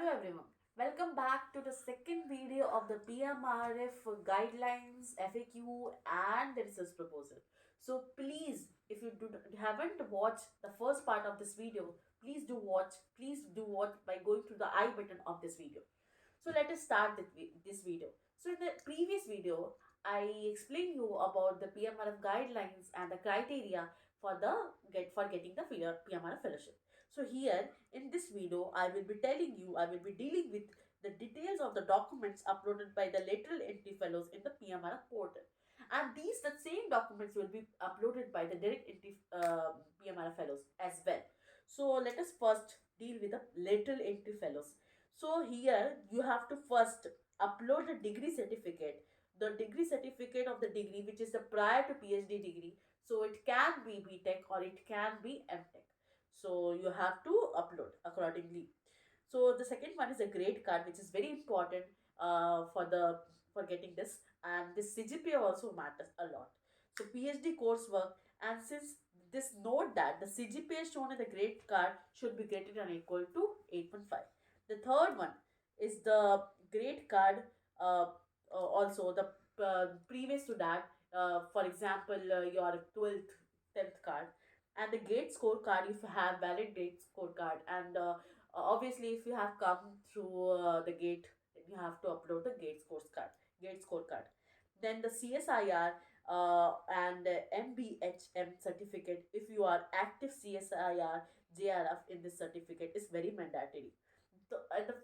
Hello everyone, welcome back to the second video of the PMRF guidelines, FAQ and the research proposal. So please, if you haven't watched the first part of this video, please do watch by going to the I button of this video. So let us start this video. So in the previous video, I explained you about the PMRF guidelines and the criteria for getting the PMRF fellowship. So here in this video, I will be dealing with the details of the documents uploaded by the lateral entry fellows in the PMRF portal. And the same documents will be uploaded by the direct entry PMRF fellows as well. So let us first deal with the lateral entry fellows. So here you have to first upload the degree certificate of the degree which is the prior to PhD degree. So it can be BTech or it can be MTech. So you have to upload accordingly. So the second one is a grade card, which is very important for getting this, and this CGPA also matters a lot. So PhD coursework, and since this note that the CGPA shown in the grade card should be greater than or equal to 8.5. The third one is the grade card. Also the previous to that, for example, your 12th 10th card, and the gate scorecard if you have valid gate scorecard, and obviously if you have come through the gate, then you have to upload the gate scorecard. Then the CSIR and MBHM certificate, if you are active CSIR JRF in this certificate, is very mandatory. The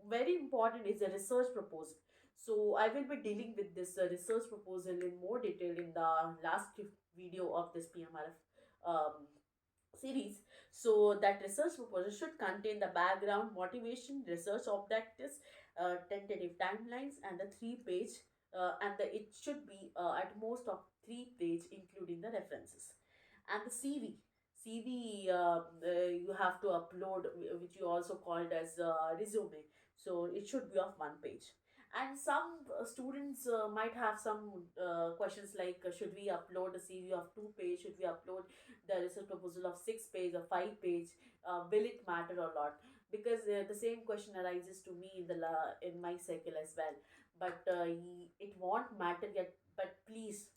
very important is a research proposal. So I will be dealing with this research proposal in more detail in the last video of this PMRF um, series. So that research proposal should contain the background, motivation, research objectives, tentative timelines, and the three-page, it should be at most of three-page, including the references, and the CV. CV you have to upload, which you also called as resume. So it should be of one page. And some students might have some questions like, should we upload a CV of two page? Should we upload the research proposal of 6 page or 5 page? Will it matter or not? Because the same question arises to me in my cycle as well. But it won't matter yet. But please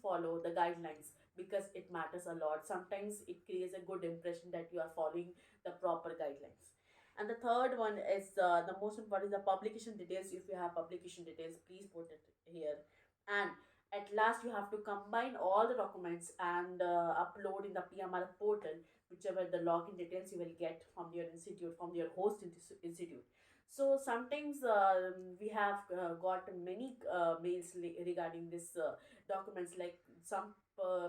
follow the guidelines, because it matters a lot. Sometimes it creates a good impression that you are following the proper guidelines. And the third one is the most important is the publication details. If you have publication details, please put it here. And at last, you have to combine all the documents and upload in the PMR portal, whichever the login details you will get from your institute, from your host institute. So sometimes we have got many mails regarding this documents. Like some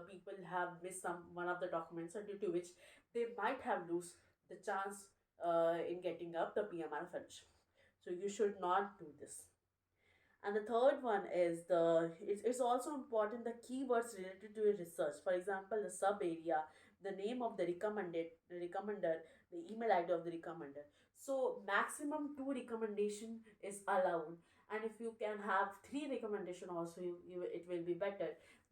people have missed one of the documents, and due to which they might have lose the chance in getting up the PMR fellowship. So you should not do this. And the third one is it's also important the keywords related to your research. For example, the sub area, the name of the recommender, the email ID of the recommender. So maximum 2 recommendation is allowed, and if you can have 3 recommendation also, it will be better.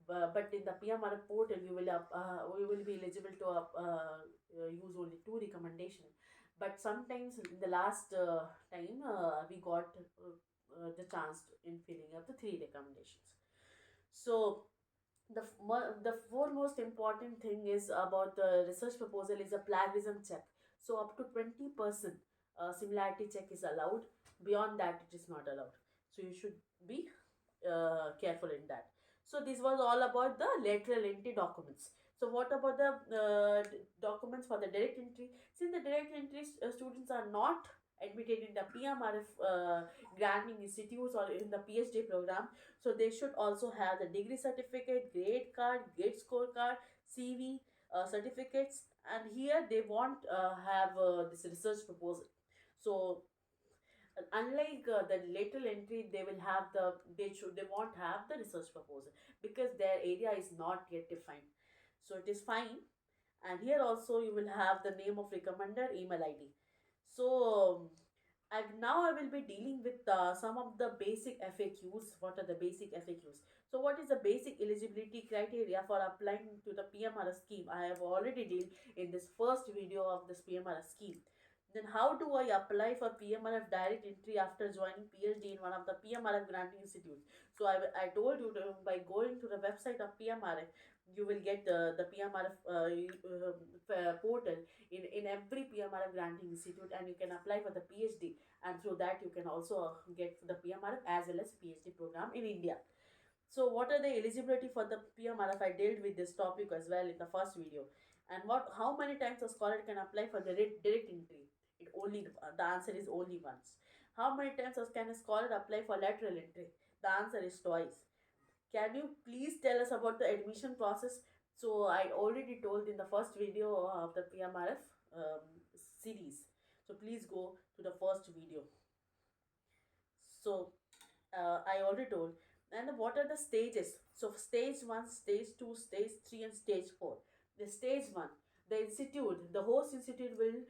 But in the PMR portal, you will be eligible to use only 2 recommendation. But sometimes in the last time we got the chance in filling up the 3 recommendations. So the foremost important thing is about the research proposal is a plagiarism check. So up to 20% similarity check is allowed. Beyond that, it is not allowed. So you should be careful in that. So this was all about the lateral entry documents. So what about the documents for the direct entry? Since the direct entry students are not admitted in the PMRF granting institutes or in the PhD program, so they should also have the degree certificate, grade card, gate score card, CV, certificates, and here they won't have this research proposal. So unlike the lateral entry, they won't have the research proposal because their area is not yet defined. So it is fine. And here also you will have the name of recommender, email ID. So now I will be dealing with some of the basic FAQs. What are the basic FAQs? So what is the basic eligibility criteria for applying to the PMRS scheme? I have already dealt in this first video of this PMRS scheme. Then how do I apply for PMRF direct entry after joining PhD in one of the PMRF granting institutes? So I told you by going to the website of PMRF, you will get the PMRF portal in every PMRF granting institute, and you can apply for the PhD, and through that you can also get the PMRF as well as PhD program in India. So what are the eligibility for the PMRF? I dealt with this topic as well in the first video. And how many times a scholar can apply for direct entry? It only the answer is only once. How many times can a scholar apply for lateral entry? The answer is twice. Can you please tell us about the admission process? So I already told in the first video of the PMRF series. So please go to the first video. So I already told. And what are the stages? So stage 1, stage 2, stage 3 and stage 4. The stage 1, the institute, the host institute will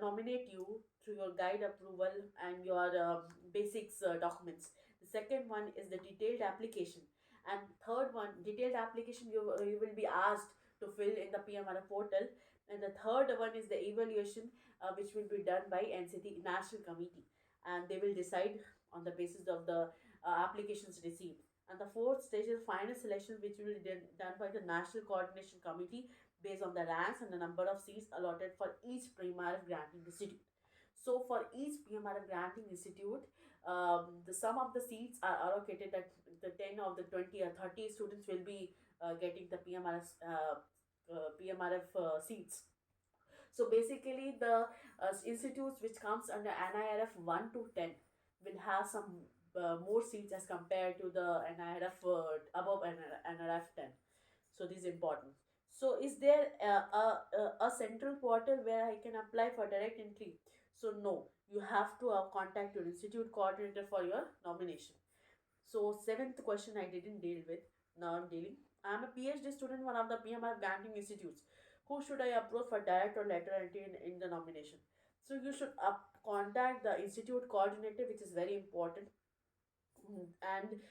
nominate you through your guide approval and your basics documents. The second one is the detailed application. And third one, detailed application, you will be asked to fill in the PMR portal. And the third one is the evaluation, which will be done by NCT National Committee, and they will decide on the basis of the applications received. And the fourth stage is final selection, which will be done by the National Coordination Committee based on the ranks and the number of seats allotted for each PMRF granting institute. So for each PMRF granting institute, the sum of the seats are allocated at the 10 of the 20 or 30 students will be getting the PMRF seats. So basically, the institutes which comes under NIRF 1 to 10 will have some more seats as compared to the NIRF above NIRF 10. So this is important. So is there a central portal where I can apply for direct entry? So no, you have to contact your institute coordinator for your nomination. So seventh question I didn't deal with. Now I'm dealing. I'm a PhD student, one of the PMR granting institutes. Who should I approach for direct or lateral entry in the nomination? So you should contact the institute coordinator, which is very important. And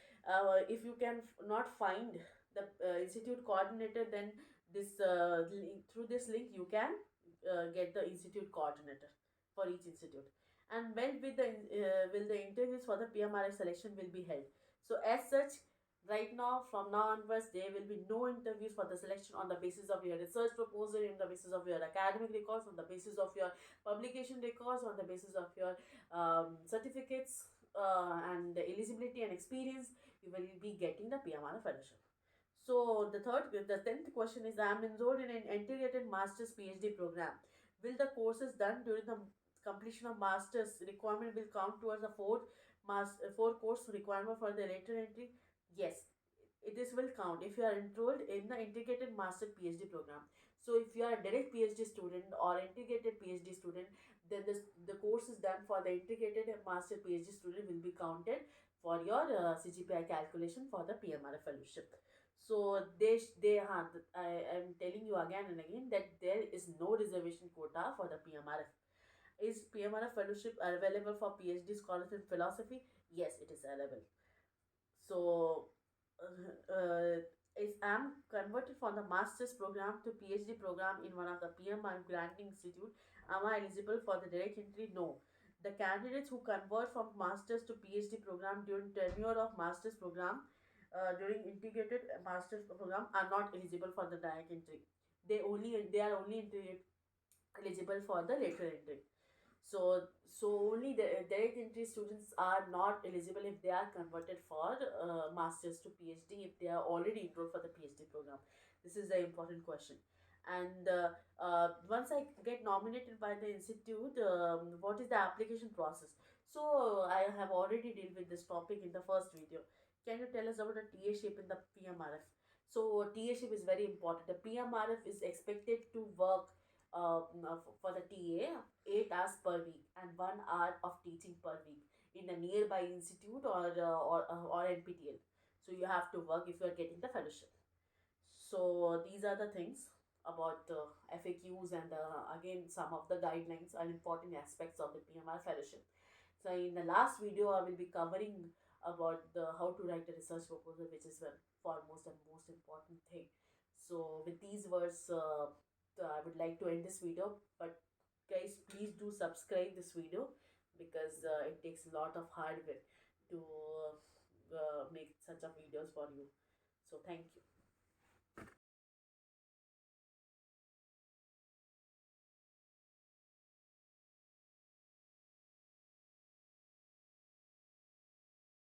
if you can not find the institute coordinator, then through this link you can get the institute coordinator for each institute. And when will the interviews for the PMRI selection will be held? So as such, right now, from now onwards, there will be no interviews for the selection on the basis of your research proposal, on the basis of your academic records, on the basis of your publication records, on the basis of your certificates and the eligibility and experience. You will be getting the PMR fellowship. So the 10th question is, I am enrolled in an integrated master's PhD program. Will the courses done during the completion of master's requirement will count towards the four course requirement for the later entry? Yes, this will count if you are enrolled in the integrated master PhD program. So if you are a direct PhD student or integrated PhD student, then the course is done for the integrated master PhD student will be counted for your CGPI calculation for the PMRF fellowship. So I am telling you again and again that there is no reservation quota for the PMRF. Is PMRF fellowship available for PhD scholars in philosophy? Yes, it is available. So, is am converted from the master's program to PhD program in one of the PMI granting institute. Am I eligible for the direct entry? No. The candidates who convert from master's to PhD program during tenure of master's program during integrated master's program are not eligible for the direct entry. They are only eligible for the lateral entry. So only the direct entry students are not eligible if they are converted for masters to PhD, if they are already enrolled for the PhD program. This is the important question. And once I get nominated by the institute, what is the application process? So I have already dealt with this topic in the first video. Can you tell us about the TA shape in the PMRF? So TA shape is very important. The PMRF is expected to work for the TA 8 hours per week and 1 hour of teaching per week in a nearby institute or NPTL. So you have to work if you are getting the fellowship. So these are the things about the FAQs and again some of the guidelines and important aspects of the PMR fellowship. So in the last video, I will be covering about the how to write a research proposal, which is the foremost and most important thing. So with these words, I would like to end this video. But guys, please do subscribe this video, because it takes a lot of hard work to make such a videos for you. So thank you.